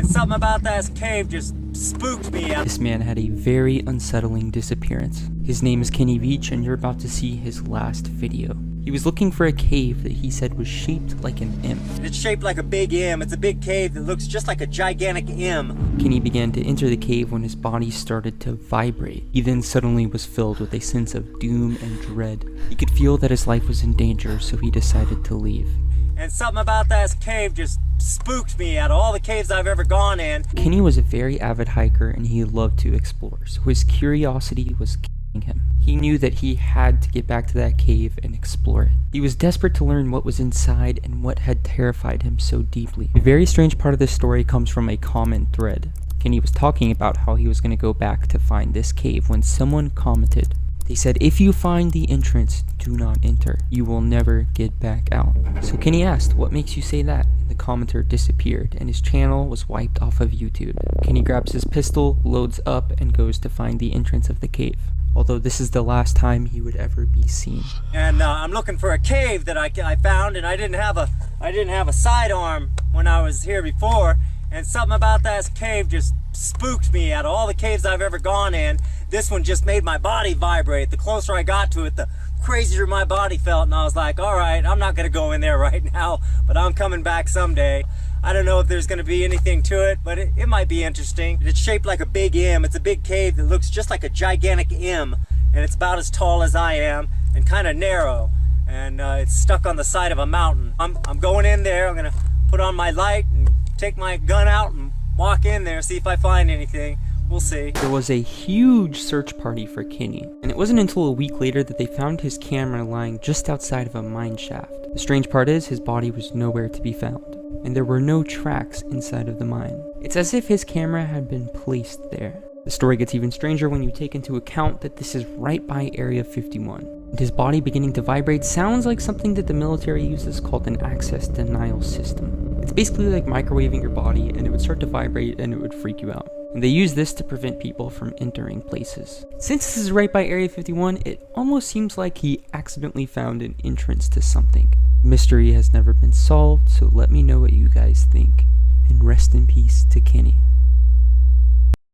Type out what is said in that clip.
And something about that cave just spooked me. This man had a very unsettling disappearance. His name is Kenny Veach, and you're about to see his last video. He was looking for a cave that he said was shaped like an M. It's shaped like a big M. It's a big cave that looks just like a gigantic M. Kenny began to enter the cave when his body started to vibrate. He then suddenly was filled with a sense of doom and dread. He could feel that his life was in danger, so he decided to leave. And something about that cave just spooked me out of all the caves I've ever gone in. Kenny was a very avid hiker and he loved to explore, so his curiosity was killing him. He knew that he had to get back to that cave and explore it. He was desperate to learn what was inside and what had terrified him so deeply. A very strange part of this story comes from a comment thread. Kenny was talking about how he was going to go back to find this cave when someone commented. They said, "If you find the entrance, do not enter. You will never get back out." So Kenny asked, "What makes you say that?" And the commenter disappeared and his channel was wiped off of YouTube. Kenny grabs his pistol, loads up, and goes to find the entrance of the cave. Although this is the last time he would ever be seen. And I'm looking for a cave that I found, and I didn't have a sidearm when I was here before. And something about that cave just spooked me out of all the caves I've ever gone in. This one just made my body vibrate. The closer I got to it, the crazier my body felt. And I was like, all right, I'm not going to go in there right now, but I'm coming back someday. I don't know if there's going to be anything to it, but it might be interesting. It's shaped like a big M. It's a big cave that looks just like a gigantic M. And it's about as tall as I am and kind of narrow. And it's stuck on the side of a mountain. I'm going in there. I'm going to put on my light and take my gun out and walk in there, see if I find anything. We'll see. There was a huge search party for Kenny, and it wasn't until a week later that they found his camera lying just outside of a mine shaft. The strange part is, his body was nowhere to be found, and there were no tracks inside of the mine. It's as if his camera had been placed there. The story gets even stranger when you take into account that this is right by Area 51. And his body beginning to vibrate sounds like something that the military uses called an access denial system. It's basically like microwaving your body, and it would start to vibrate and it would freak you out. And they use this to prevent people from entering places. Since this is right by Area 51, it almost seems like he accidentally found an entrance to something. The mystery has never been solved, so let me know what you guys